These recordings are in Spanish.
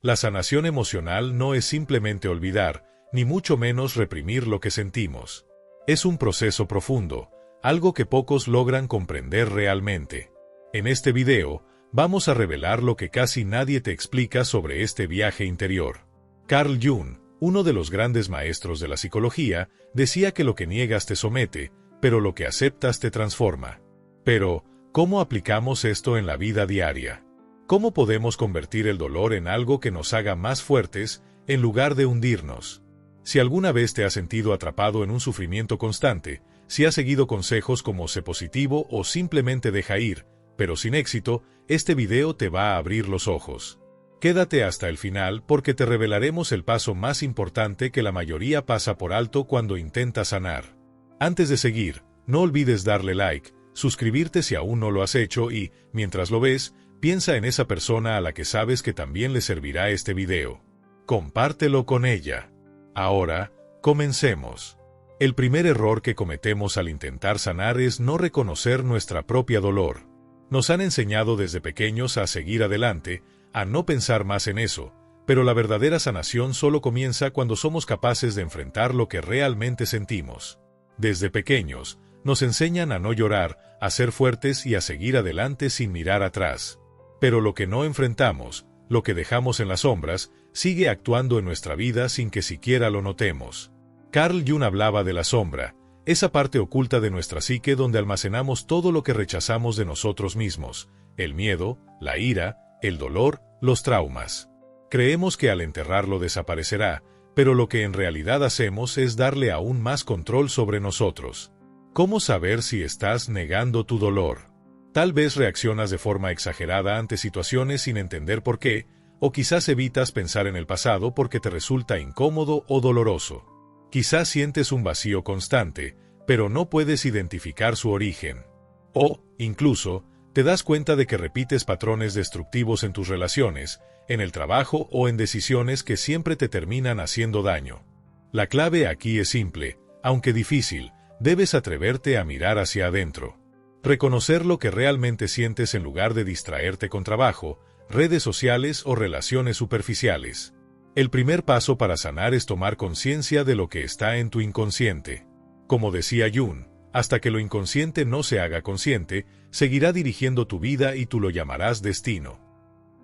La sanación emocional no es simplemente olvidar, ni mucho menos reprimir lo que sentimos. Es un proceso profundo, algo que pocos logran comprender realmente. En este video, vamos a revelar lo que casi nadie te explica sobre este viaje interior. Carl Jung, uno de los grandes maestros de la psicología, decía que lo que niegas te somete, pero lo que aceptas te transforma. Pero, ¿cómo aplicamos esto en la vida diaria? ¿Cómo podemos convertir el dolor en algo que nos haga más fuertes, en lugar de hundirnos? Si alguna vez te has sentido atrapado en un sufrimiento constante, si has seguido consejos como sé positivo o simplemente deja ir, pero sin éxito, este video te va a abrir los ojos. Quédate hasta el final porque te revelaremos el paso más importante que la mayoría pasa por alto cuando intenta sanar. Antes de seguir, no olvides darle like, suscribirte si aún no lo has hecho y, mientras lo ves, piensa en esa persona a la que sabes que también le servirá este video. Compártelo con ella. Ahora, comencemos. El primer error que cometemos al intentar sanar es no reconocer nuestra propia dolor. Nos han enseñado desde pequeños a seguir adelante, a no pensar más en eso, pero la verdadera sanación solo comienza cuando somos capaces de enfrentar lo que realmente sentimos. Desde pequeños, nos enseñan a no llorar, a ser fuertes y a seguir adelante sin mirar atrás. Pero lo que no enfrentamos, lo que dejamos en las sombras, sigue actuando en nuestra vida sin que siquiera lo notemos. Carl Jung hablaba de la sombra, esa parte oculta de nuestra psique donde almacenamos todo lo que rechazamos de nosotros mismos, el miedo, la ira, el dolor, los traumas. Creemos que al enterrarlo desaparecerá, pero lo que en realidad hacemos es darle aún más control sobre nosotros. ¿Cómo saber si estás negando tu dolor? Tal vez reaccionas de forma exagerada ante situaciones sin entender por qué, o quizás evitas pensar en el pasado porque te resulta incómodo o doloroso. Quizás sientes un vacío constante, pero no puedes identificar su origen. O, incluso, te das cuenta de que repites patrones destructivos en tus relaciones, en el trabajo o en decisiones que siempre te terminan haciendo daño. La clave aquí es simple, aunque difícil, debes atreverte a mirar hacia adentro. Reconocer lo que realmente sientes en lugar de distraerte con trabajo, redes sociales o relaciones superficiales. El primer paso para sanar es tomar conciencia de lo que está en tu inconsciente. Como decía Jung, hasta que lo inconsciente no se haga consciente, seguirá dirigiendo tu vida y tú lo llamarás destino.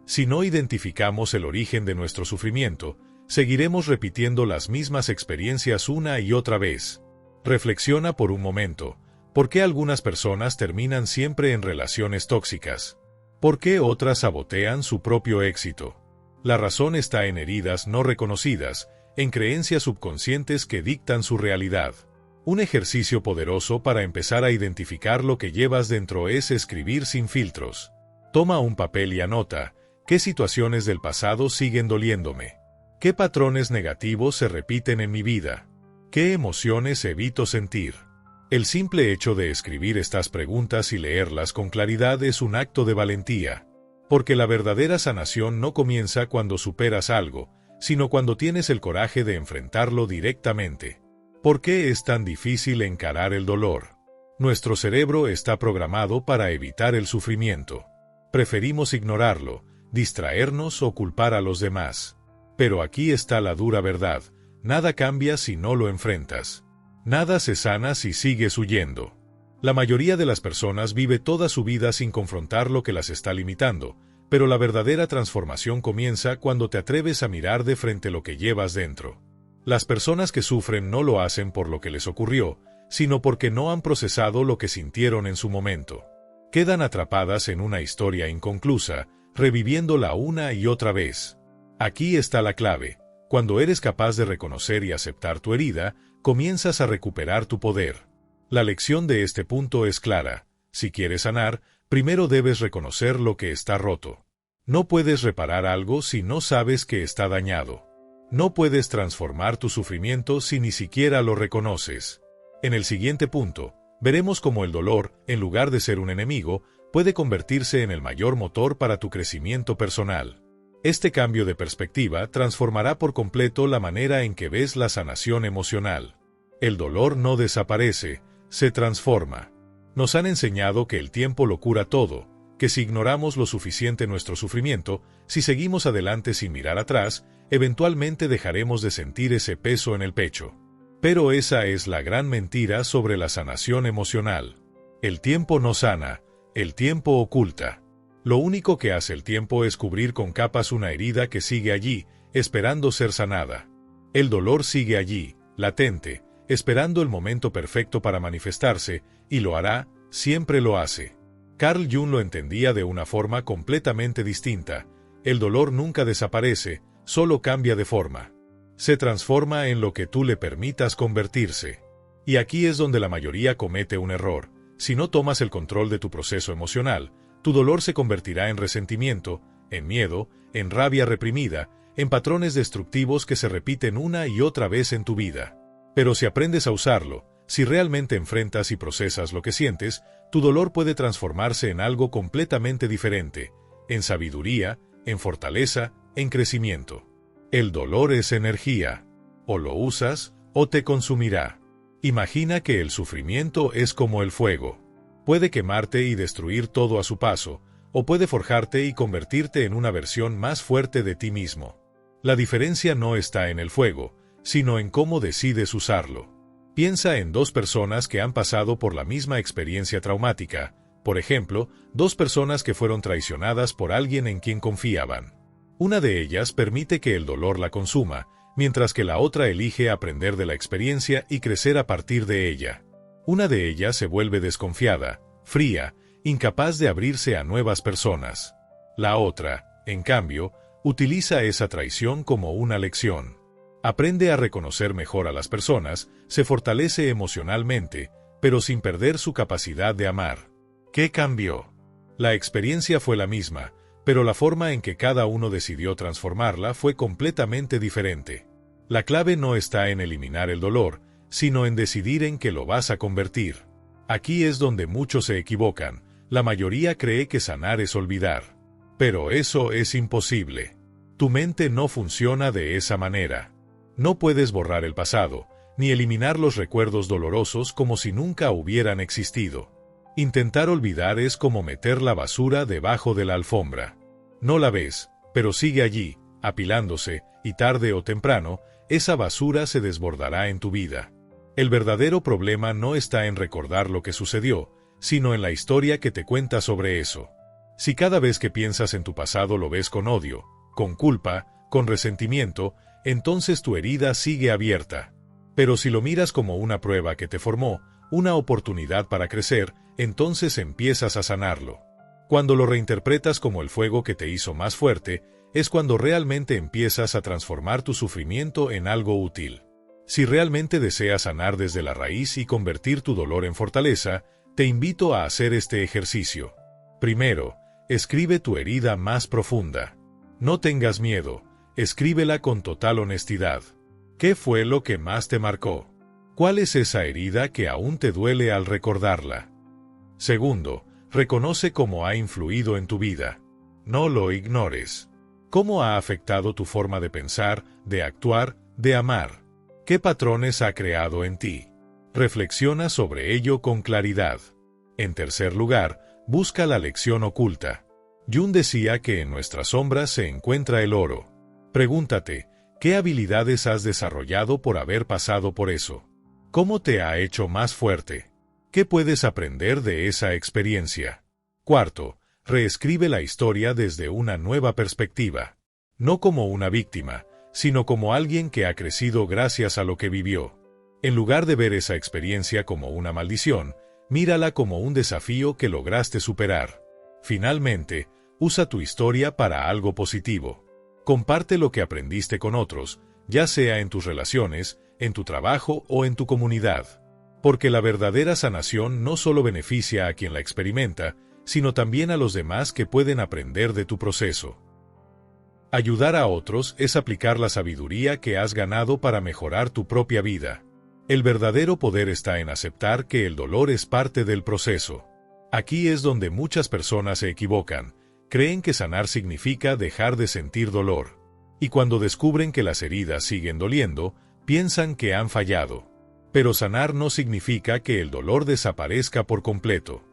Si no identificamos el origen de nuestro sufrimiento, seguiremos repitiendo las mismas experiencias una y otra vez. Reflexiona por un momento. ¿Por qué algunas personas terminan siempre en relaciones tóxicas? ¿Por qué otras sabotean su propio éxito? La razón está en heridas no reconocidas, en creencias subconscientes que dictan su realidad. Un ejercicio poderoso para empezar a identificar lo que llevas dentro es escribir sin filtros. Toma un papel y anota, ¿qué situaciones del pasado siguen doliéndome? ¿Qué patrones negativos se repiten en mi vida? ¿Qué emociones evito sentir? El simple hecho de escribir estas preguntas y leerlas con claridad es un acto de valentía. Porque la verdadera sanación no comienza cuando superas algo, sino cuando tienes el coraje de enfrentarlo directamente. ¿Por qué es tan difícil encarar el dolor? Nuestro cerebro está programado para evitar el sufrimiento. Preferimos ignorarlo, distraernos o culpar a los demás. Pero aquí está la dura verdad, nada cambia si no lo enfrentas. Nada se sana si sigues huyendo. La mayoría de las personas vive toda su vida sin confrontar lo que las está limitando, pero la verdadera transformación comienza cuando te atreves a mirar de frente lo que llevas dentro. Las personas que sufren no lo hacen por lo que les ocurrió, sino porque no han procesado lo que sintieron en su momento. Quedan atrapadas en una historia inconclusa, reviviéndola una y otra vez. Aquí está la clave. Cuando eres capaz de reconocer y aceptar tu herida, comienzas a recuperar tu poder. La lección de este punto es clara. Si quieres sanar, primero debes reconocer lo que está roto. No puedes reparar algo si no sabes que está dañado. No puedes transformar tu sufrimiento si ni siquiera lo reconoces. En el siguiente punto, veremos cómo el dolor, en lugar de ser un enemigo, puede convertirse en el mayor motor para tu crecimiento personal. Este cambio de perspectiva transformará por completo la manera en que ves la sanación emocional. El dolor no desaparece, se transforma. Nos han enseñado que el tiempo lo cura todo, que si ignoramos lo suficiente nuestro sufrimiento, si seguimos adelante sin mirar atrás, eventualmente dejaremos de sentir ese peso en el pecho. Pero esa es la gran mentira sobre la sanación emocional. El tiempo no sana, el tiempo oculta. Lo único que hace el tiempo es cubrir con capas una herida que sigue allí, esperando ser sanada. El dolor sigue allí, latente, esperando el momento perfecto para manifestarse, y lo hará, siempre lo hace. Carl Jung lo entendía de una forma completamente distinta. El dolor nunca desaparece, solo cambia de forma. Se transforma en lo que tú le permitas convertirse. Y aquí es donde la mayoría comete un error. Si no tomas el control de tu proceso emocional, tu dolor se convertirá en resentimiento, en miedo, en rabia reprimida, en patrones destructivos que se repiten una y otra vez en tu vida. Pero si aprendes a usarlo, si realmente enfrentas y procesas lo que sientes, tu dolor puede transformarse en algo completamente diferente, en sabiduría, en fortaleza, en crecimiento. El dolor es energía. O lo usas, o te consumirá. Imagina que el sufrimiento es como el fuego. Puede quemarte y destruir todo a su paso, o puede forjarte y convertirte en una versión más fuerte de ti mismo. La diferencia no está en el fuego, sino en cómo decides usarlo. Piensa en dos personas que han pasado por la misma experiencia traumática, por ejemplo, dos personas que fueron traicionadas por alguien en quien confiaban. Una de ellas permite que el dolor la consuma, mientras que la otra elige aprender de la experiencia y crecer a partir de ella. Una de ellas se vuelve desconfiada, fría, incapaz de abrirse a nuevas personas. La otra, en cambio, utiliza esa traición como una lección. Aprende a reconocer mejor a las personas, se fortalece emocionalmente, pero sin perder su capacidad de amar. ¿Qué cambió? La experiencia fue la misma, pero la forma en que cada uno decidió transformarla fue completamente diferente. La clave no está en eliminar el dolor, sino en decidir en qué lo vas a convertir. Aquí es donde muchos se equivocan. La mayoría cree que sanar es olvidar. Pero eso es imposible. Tu mente no funciona de esa manera. No puedes borrar el pasado, ni eliminar los recuerdos dolorosos como si nunca hubieran existido. Intentar olvidar es como meter la basura debajo de la alfombra. No la ves, pero sigue allí, apilándose, y tarde o temprano, esa basura se desbordará en tu vida. El verdadero problema no está en recordar lo que sucedió, sino en la historia que te cuenta sobre eso. Si cada vez que piensas en tu pasado lo ves con odio, con culpa, con resentimiento, entonces tu herida sigue abierta. Pero si lo miras como una prueba que te formó, una oportunidad para crecer, entonces empiezas a sanarlo. Cuando lo reinterpretas como el fuego que te hizo más fuerte, es cuando realmente empiezas a transformar tu sufrimiento en algo útil. Si realmente deseas sanar desde la raíz y convertir tu dolor en fortaleza, te invito a hacer este ejercicio. Primero, escribe tu herida más profunda. No tengas miedo, escríbela con total honestidad. ¿Qué fue lo que más te marcó? ¿Cuál es esa herida que aún te duele al recordarla? Segundo, reconoce cómo ha influido en tu vida. No lo ignores. ¿Cómo ha afectado tu forma de pensar, de actuar, de amar? ¿Qué patrones ha creado en ti? Reflexiona sobre ello con claridad. En tercer lugar, busca la lección oculta. Jung decía que en nuestras sombras se encuentra el oro. Pregúntate, ¿qué habilidades has desarrollado por haber pasado por eso? ¿Cómo te ha hecho más fuerte? ¿Qué puedes aprender de esa experiencia? Cuarto, reescribe la historia desde una nueva perspectiva. No como una víctima, sino como alguien que ha crecido gracias a lo que vivió. En lugar de ver esa experiencia como una maldición, mírala como un desafío que lograste superar. Finalmente, usa tu historia para algo positivo. Comparte lo que aprendiste con otros, ya sea en tus relaciones, en tu trabajo o en tu comunidad. Porque la verdadera sanación no solo beneficia a quien la experimenta, sino también a los demás que pueden aprender de tu proceso. Ayudar a otros es aplicar la sabiduría que has ganado para mejorar tu propia vida. El verdadero poder está en aceptar que el dolor es parte del proceso. Aquí es donde muchas personas se equivocan. Creen que sanar significa dejar de sentir dolor. Y cuando descubren que las heridas siguen doliendo, piensan que han fallado. Pero sanar no significa que el dolor desaparezca por completo.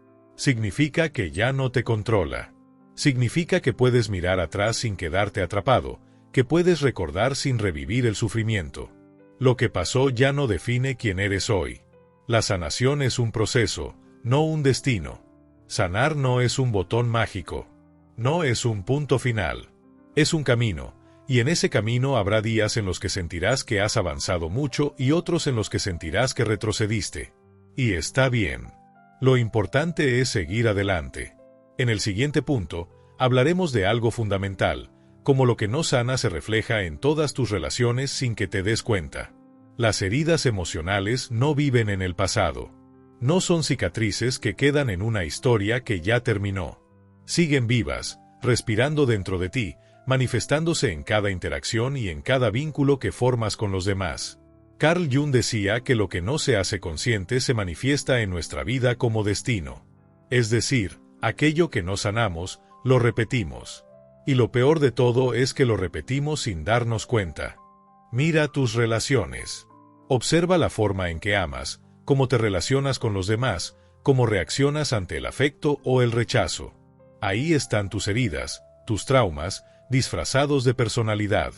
Significa que ya no te controla. Significa que puedes mirar atrás sin quedarte atrapado, que puedes recordar sin revivir el sufrimiento. Lo que pasó ya no define quién eres hoy. La sanación es un proceso, no un destino. Sanar no es un botón mágico. No es un punto final. Es un camino, y en ese camino habrá días en los que sentirás que has avanzado mucho y otros en los que sentirás que retrocediste. Y está bien. Lo importante es seguir adelante. En el siguiente punto, hablaremos de algo fundamental, como lo que no sana se refleja en todas tus relaciones sin que te des cuenta. Las heridas emocionales no viven en el pasado. No son cicatrices que quedan en una historia que ya terminó. Siguen vivas, respirando dentro de ti, manifestándose en cada interacción y en cada vínculo que formas con los demás. Carl Jung decía que lo que no se hace consciente se manifiesta en nuestra vida como destino. Es decir, aquello que no sanamos, lo repetimos. Y lo peor de todo es que lo repetimos sin darnos cuenta. Mira tus relaciones. Observa la forma en que amas, cómo te relacionas con los demás, cómo reaccionas ante el afecto o el rechazo. Ahí están tus heridas, tus traumas, disfrazados de personalidad.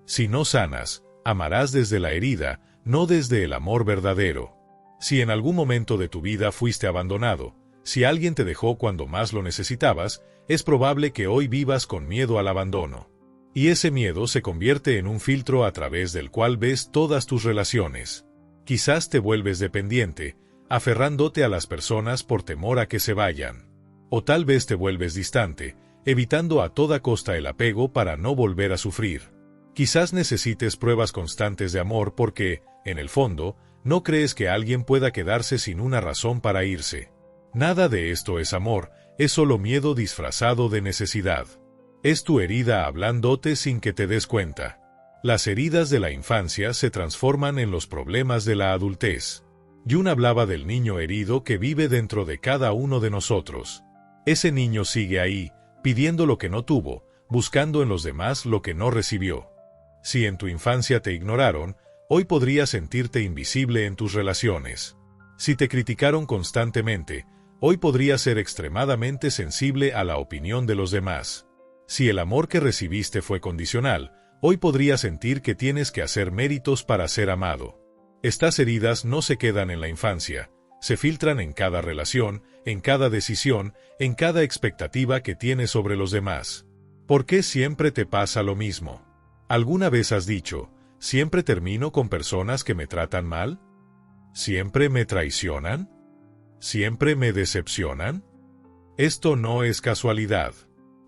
Si no sanas, amarás desde la herida, no desde el amor verdadero. Si en algún momento de tu vida fuiste abandonado, si alguien te dejó cuando más lo necesitabas, es probable que hoy vivas con miedo al abandono. Y ese miedo se convierte en un filtro a través del cual ves todas tus relaciones. Quizás te vuelves dependiente, aferrándote a las personas por temor a que se vayan. O tal vez te vuelves distante, evitando a toda costa el apego para no volver a sufrir. Quizás necesites pruebas constantes de amor porque, en el fondo, no crees que alguien pueda quedarse sin una razón para irse. Nada de esto es amor, es solo miedo disfrazado de necesidad. Es tu herida hablándote sin que te des cuenta. Las heridas de la infancia se transforman en los problemas de la adultez. Jung hablaba del niño herido que vive dentro de cada uno de nosotros. Ese niño sigue ahí, pidiendo lo que no tuvo, buscando en los demás lo que no recibió. Si en tu infancia te ignoraron, hoy podrías sentirte invisible en tus relaciones. Si te criticaron constantemente, hoy podrías ser extremadamente sensible a la opinión de los demás. Si el amor que recibiste fue condicional, hoy podrías sentir que tienes que hacer méritos para ser amado. Estas heridas no se quedan en la infancia, se filtran en cada relación, en cada decisión, en cada expectativa que tienes sobre los demás. ¿Por qué siempre te pasa lo mismo? ¿Alguna vez has dicho, siempre termino con personas que me tratan mal? ¿Siempre me traicionan? ¿Siempre me decepcionan? Esto no es casualidad.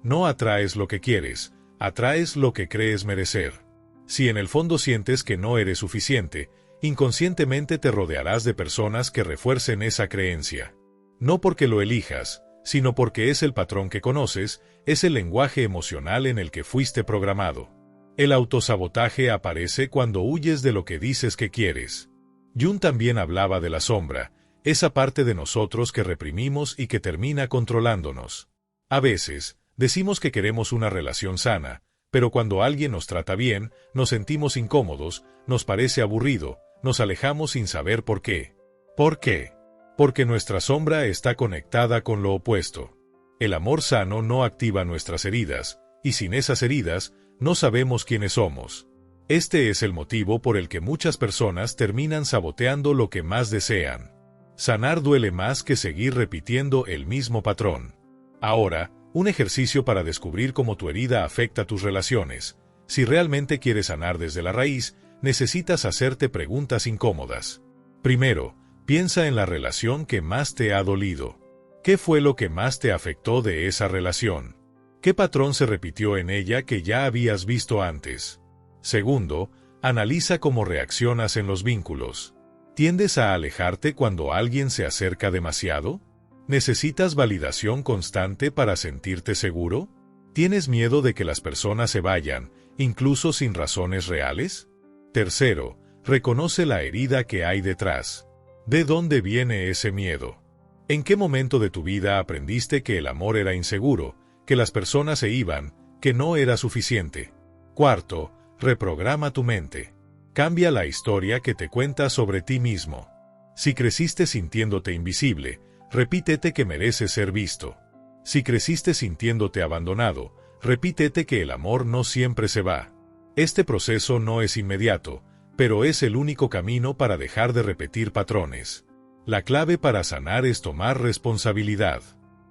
No atraes lo que quieres, atraes lo que crees merecer. Si en el fondo sientes que no eres suficiente, inconscientemente te rodearás de personas que refuercen esa creencia. No porque lo elijas, sino porque es el patrón que conoces, es el lenguaje emocional en el que fuiste programado. El autosabotaje aparece cuando huyes de lo que dices que quieres. Jung también hablaba de la sombra, esa parte de nosotros que reprimimos y que termina controlándonos. A veces, decimos que queremos una relación sana, pero cuando alguien nos trata bien, nos sentimos incómodos, nos parece aburrido, nos alejamos sin saber por qué. ¿Por qué? Porque nuestra sombra está conectada con lo opuesto. El amor sano no activa nuestras heridas, y sin esas heridas, no sabemos quiénes somos. Este es el motivo por el que muchas personas terminan saboteando lo que más desean. Sanar duele más que seguir repitiendo el mismo patrón. Ahora, un ejercicio para descubrir cómo tu herida afecta tus relaciones. Si realmente quieres sanar desde la raíz, necesitas hacerte preguntas incómodas. Primero, piensa en la relación que más te ha dolido. ¿Qué fue lo que más te afectó de esa relación? ¿Qué patrón se repitió en ella que ya habías visto antes? Segundo, analiza cómo reaccionas en los vínculos. ¿Tiendes a alejarte cuando alguien se acerca demasiado? ¿Necesitas validación constante para sentirte seguro? ¿Tienes miedo de que las personas se vayan, incluso sin razones reales? Tercero, reconoce la herida que hay detrás. ¿De dónde viene ese miedo? ¿En qué momento de tu vida aprendiste que el amor era inseguro, que las personas se iban, que no era suficiente? Cuarto, reprograma tu mente. Cambia la historia que te cuentas sobre ti mismo. Si creciste sintiéndote invisible, repítete que mereces ser visto. Si creciste sintiéndote abandonado, repítete que el amor no siempre se va. Este proceso no es inmediato, pero es el único camino para dejar de repetir patrones. La clave para sanar es tomar responsabilidad.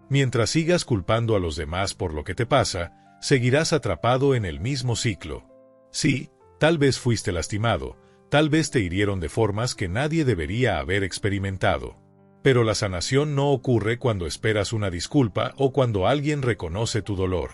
Mientras sigas culpando a los demás por lo que te pasa, seguirás atrapado en el mismo ciclo. Sí, tal vez fuiste lastimado, tal vez te hirieron de formas que nadie debería haber experimentado. Pero la sanación no ocurre cuando esperas una disculpa o cuando alguien reconoce tu dolor.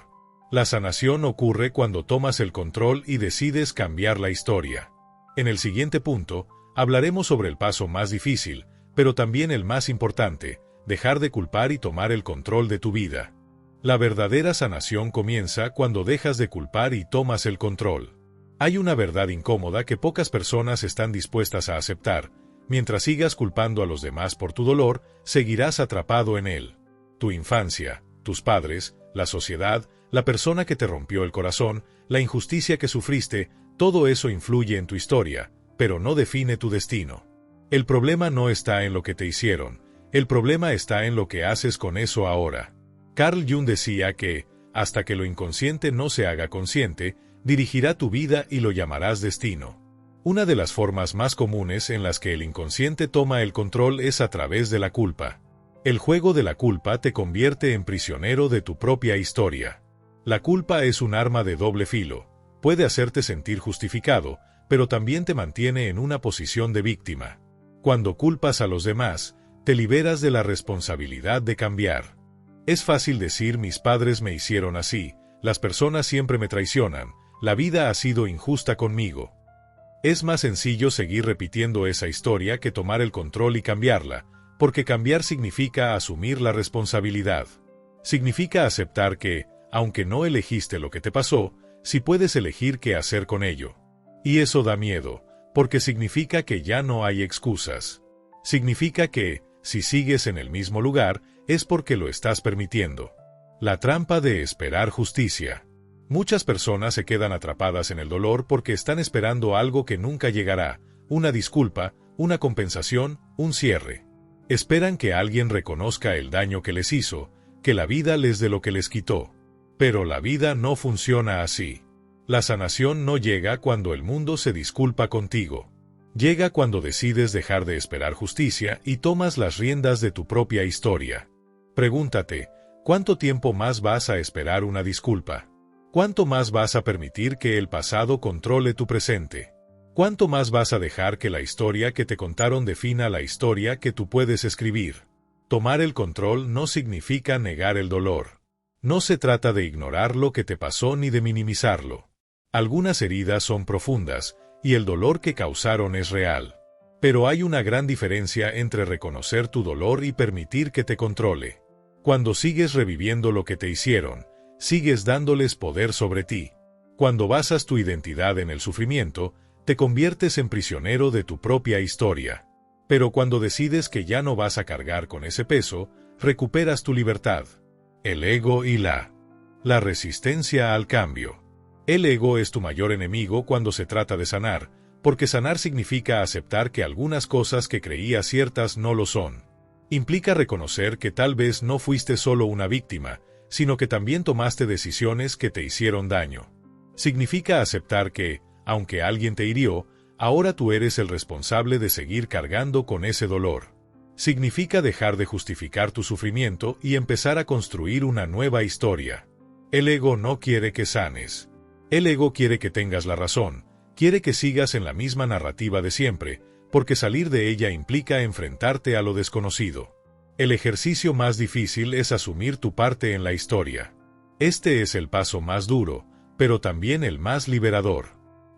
La sanación ocurre cuando tomas el control y decides cambiar la historia. En el siguiente punto, hablaremos sobre el paso más difícil, pero también el más importante: dejar de culpar y tomar el control de tu vida. La verdadera sanación comienza cuando dejas de culpar y tomas el control. Hay una verdad incómoda que pocas personas están dispuestas a aceptar. Mientras sigas culpando a los demás por tu dolor, seguirás atrapado en él. Tu infancia, tus padres, la sociedad, la persona que te rompió el corazón, la injusticia que sufriste, todo eso influye en tu historia, pero no define tu destino. El problema no está en lo que te hicieron, el problema está en lo que haces con eso ahora. Carl Jung decía que, hasta que lo inconsciente no se haga consciente, dirigirá tu vida y lo llamarás destino. Una de las formas más comunes en las que el inconsciente toma el control es a través de la culpa. El juego de la culpa te convierte en prisionero de tu propia historia. La culpa es un arma de doble filo. Puede hacerte sentir justificado, pero también te mantiene en una posición de víctima. Cuando culpas a los demás, te liberas de la responsabilidad de cambiar. Es fácil decir: mis padres me hicieron así, las personas siempre me traicionan, la vida ha sido injusta conmigo. Es más sencillo seguir repitiendo esa historia que tomar el control y cambiarla, porque cambiar significa asumir la responsabilidad. Significa aceptar que, aunque no elegiste lo que te pasó, sí puedes elegir qué hacer con ello. Y eso da miedo, porque significa que ya no hay excusas. Significa que, si sigues en el mismo lugar, es porque lo estás permitiendo. La trampa de esperar justicia. Muchas personas se quedan atrapadas en el dolor porque están esperando algo que nunca llegará: una disculpa, una compensación, un cierre. Esperan que alguien reconozca el daño que les hizo, que la vida les dé lo que les quitó. Pero la vida no funciona así. La sanación no llega cuando el mundo se disculpa contigo. Llega cuando decides dejar de esperar justicia y tomas las riendas de tu propia historia. Pregúntate: ¿cuánto tiempo más vas a esperar una disculpa? ¿Cuánto más vas a permitir que el pasado controle tu presente? ¿Cuánto más vas a dejar que la historia que te contaron defina la historia que tú puedes escribir? Tomar el control no significa negar el dolor. No se trata de ignorar lo que te pasó ni de minimizarlo. Algunas heridas son profundas, y el dolor que causaron es real. Pero hay una gran diferencia entre reconocer tu dolor y permitir que te controle. Cuando sigues reviviendo lo que te hicieron, sigues dándoles poder sobre ti. Cuando basas tu identidad en el sufrimiento, te conviertes en prisionero de tu propia historia. Pero cuando decides que ya no vas a cargar con ese peso, recuperas tu libertad. El ego y la resistencia al cambio. El ego es tu mayor enemigo cuando se trata de sanar, porque sanar significa aceptar que algunas cosas que creías ciertas no lo son. Implica reconocer que tal vez no fuiste solo una víctima, sino que también tomaste decisiones que te hicieron daño. Significa aceptar que, aunque alguien te hirió, ahora tú eres el responsable de seguir cargando con ese dolor. Significa dejar de justificar tu sufrimiento y empezar a construir una nueva historia. El ego no quiere que sanes. El ego quiere que tengas la razón, quiere que sigas en la misma narrativa de siempre, porque salir de ella implica enfrentarte a lo desconocido. El ejercicio más difícil es asumir tu parte en la historia. Este es el paso más duro, pero también el más liberador.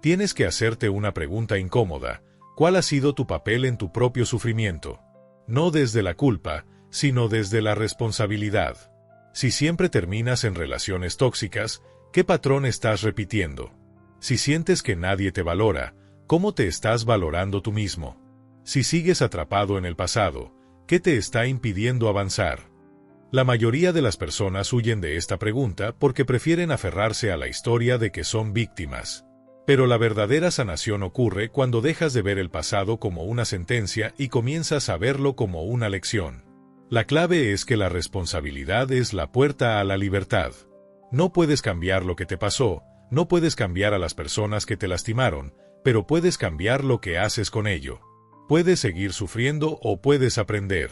Tienes que hacerte una pregunta incómoda: ¿cuál ha sido tu papel en tu propio sufrimiento? No desde la culpa, sino desde la responsabilidad. Si siempre terminas en relaciones tóxicas, ¿qué patrón estás repitiendo? Si sientes que nadie te valora, ¿cómo te estás valorando tú mismo? Si sigues atrapado en el pasado, ¿qué te está impidiendo avanzar? La mayoría de las personas huyen de esta pregunta porque prefieren aferrarse a la historia de que son víctimas. Pero la verdadera sanación ocurre cuando dejas de ver el pasado como una sentencia y comienzas a verlo como una lección. La clave es que la responsabilidad es la puerta a la libertad. No puedes cambiar lo que te pasó, no puedes cambiar a las personas que te lastimaron, pero puedes cambiar lo que haces con ello. Puedes seguir sufriendo o puedes aprender.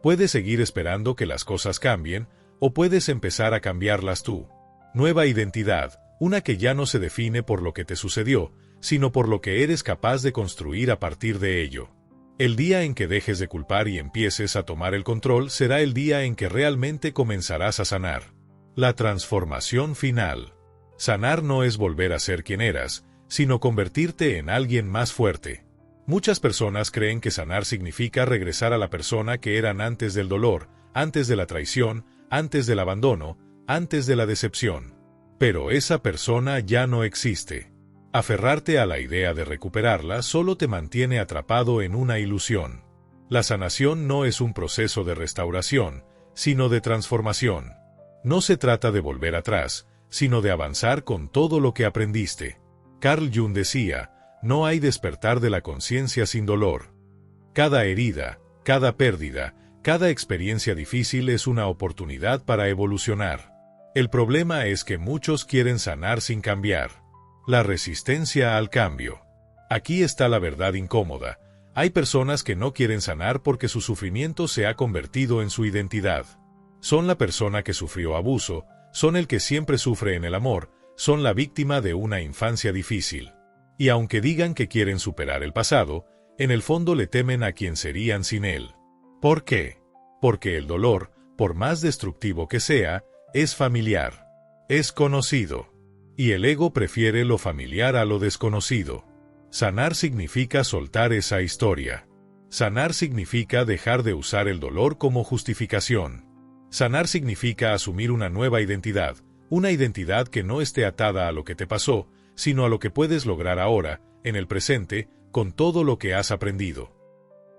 Puedes seguir esperando que las cosas cambien, o puedes empezar a cambiarlas tú. Nueva identidad, una que ya no se define por lo que te sucedió, sino por lo que eres capaz de construir a partir de ello. El día en que dejes de culpar y empieces a tomar el control será el día en que realmente comenzarás a sanar. La transformación final. Sanar no es volver a ser quien eras, sino convertirte en alguien más fuerte. Muchas personas creen que sanar significa regresar a la persona que eran antes del dolor, antes de la traición, antes del abandono, antes de la decepción. Pero esa persona ya no existe. Aferrarte a la idea de recuperarla solo te mantiene atrapado en una ilusión. La sanación no es un proceso de restauración, sino de transformación. No se trata de volver atrás, sino de avanzar con todo lo que aprendiste. Carl Jung decía, no hay despertar de la conciencia sin dolor. Cada herida, cada pérdida, cada experiencia difícil es una oportunidad para evolucionar. El problema es que muchos quieren sanar sin cambiar. La resistencia al cambio. Aquí está la verdad incómoda. Hay personas que no quieren sanar porque su sufrimiento se ha convertido en su identidad. Son la persona que sufrió abuso, son el que siempre sufre en el amor, son la víctima de una infancia difícil. Y aunque digan que quieren superar el pasado, en el fondo le temen a quien serían sin él. ¿Por qué? Porque el dolor, por más destructivo que sea, es familiar. Es conocido. Y el ego prefiere lo familiar a lo desconocido. Sanar significa soltar esa historia. Sanar significa dejar de usar el dolor como justificación. Sanar significa asumir una nueva identidad, una identidad que no esté atada a lo que te pasó, sino a lo que puedes lograr ahora, en el presente, con todo lo que has aprendido.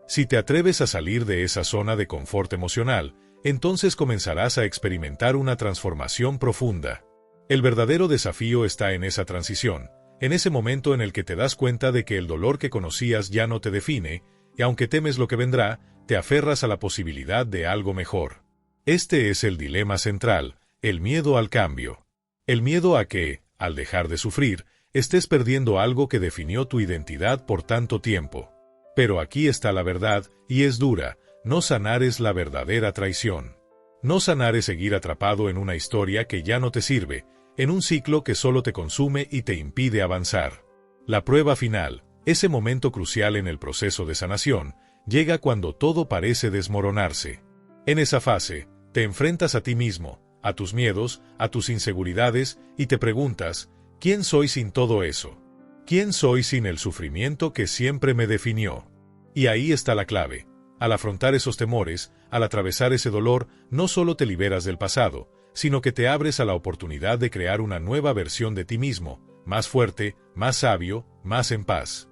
Si te atreves a salir de esa zona de confort emocional, entonces comenzarás a experimentar una transformación profunda. El verdadero desafío está en esa transición, en ese momento en el que te das cuenta de que el dolor que conocías ya no te define, y aunque temes lo que vendrá, te aferras a la posibilidad de algo mejor. Este es el dilema central, el miedo al cambio. El miedo a que, al dejar de sufrir, estés perdiendo algo que definió tu identidad por tanto tiempo. Pero aquí está la verdad, y es dura, no sanar es la verdadera traición. No sanar es seguir atrapado en una historia que ya no te sirve, en un ciclo que solo te consume y te impide avanzar. La prueba final, ese momento crucial en el proceso de sanación, llega cuando todo parece desmoronarse. En esa fase, te enfrentas a ti mismo, a tus miedos, a tus inseguridades, y te preguntas, ¿quién soy sin todo eso? ¿Quién soy sin el sufrimiento que siempre me definió? Y ahí está la clave. Al afrontar esos temores, al atravesar ese dolor, no solo te liberas del pasado, sino que te abres a la oportunidad de crear una nueva versión de ti mismo, más fuerte, más sabio, más en paz.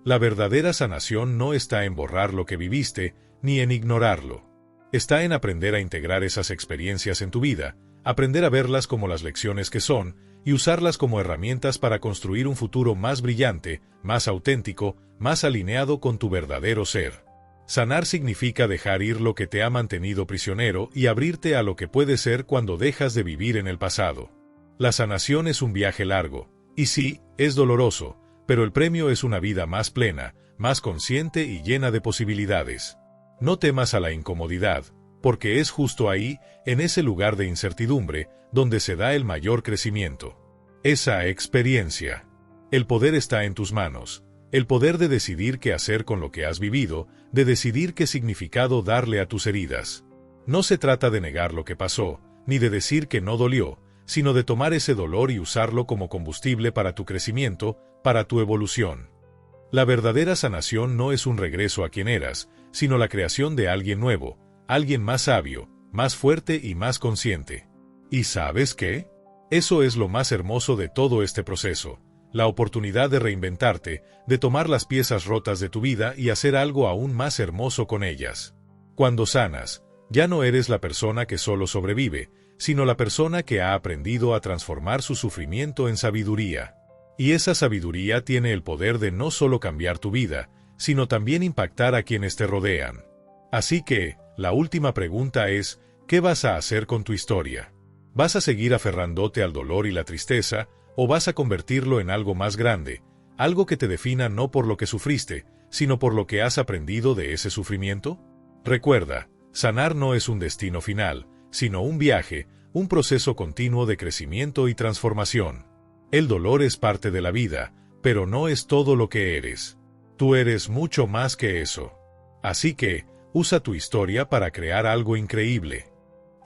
La verdadera sanación no está en borrar lo que viviste, ni en ignorarlo. Está en aprender a integrar esas experiencias en tu vida, aprender a verlas como las lecciones que son, y usarlas como herramientas para construir un futuro más brillante, más auténtico, más alineado con tu verdadero ser. Sanar significa dejar ir lo que te ha mantenido prisionero y abrirte a lo que puede ser cuando dejas de vivir en el pasado. La sanación es un viaje largo, y sí, es doloroso, pero el premio es una vida más plena, más consciente y llena de posibilidades. No temas a la incomodidad, porque es justo ahí, en ese lugar de incertidumbre, donde se da el mayor crecimiento. Esa experiencia. El poder está en tus manos. El poder de decidir qué hacer con lo que has vivido, de decidir qué significado darle a tus heridas. No se trata de negar lo que pasó, ni de decir que no dolió, sino de tomar ese dolor y usarlo como combustible para tu crecimiento, para tu evolución. La verdadera sanación no es un regreso a quien eras, sino la creación de alguien nuevo, alguien más sabio, más fuerte y más consciente. ¿Y sabes qué? Eso es lo más hermoso de todo este proceso. La oportunidad de reinventarte, de tomar las piezas rotas de tu vida y hacer algo aún más hermoso con ellas. Cuando sanas, ya no eres la persona que solo sobrevive, sino la persona que ha aprendido a transformar su sufrimiento en sabiduría. Y esa sabiduría tiene el poder de no solo cambiar tu vida, sino también impactar a quienes te rodean. Así que, La última pregunta es, ¿qué vas a hacer con tu historia? ¿Vas a seguir aferrándote al dolor y la tristeza, o vas a convertirlo en algo más grande, algo que te defina no por lo que sufriste, sino por lo que has aprendido de ese sufrimiento? Recuerda, sanar no es un destino final, sino un viaje, un proceso continuo de crecimiento y transformación. El dolor es parte de la vida, pero no es todo lo que eres. Tú eres mucho más que eso. Así que, usa tu historia para crear algo increíble.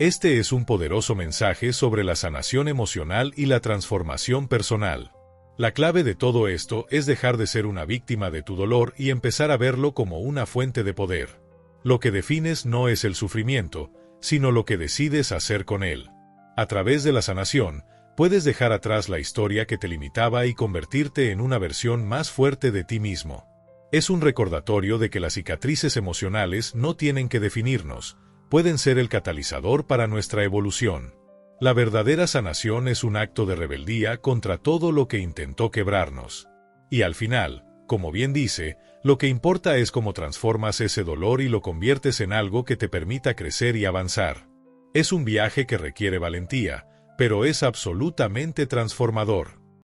Este es un poderoso mensaje sobre la sanación emocional y la transformación personal. La clave de todo esto es dejar de ser una víctima de tu dolor y empezar a verlo como una fuente de poder. Lo que defines no es el sufrimiento, sino lo que decides hacer con él. A través de la sanación, puedes dejar atrás la historia que te limitaba y convertirte en una versión más fuerte de ti mismo. Es un recordatorio de que las cicatrices emocionales no tienen que definirnos, pueden ser el catalizador para nuestra evolución. La verdadera sanación es un acto de rebeldía contra todo lo que intentó quebrarnos. Y al final, como bien dice, lo que importa es cómo transformas ese dolor y lo conviertes en algo que te permita crecer y avanzar. Es un viaje que requiere valentía, pero es absolutamente transformador.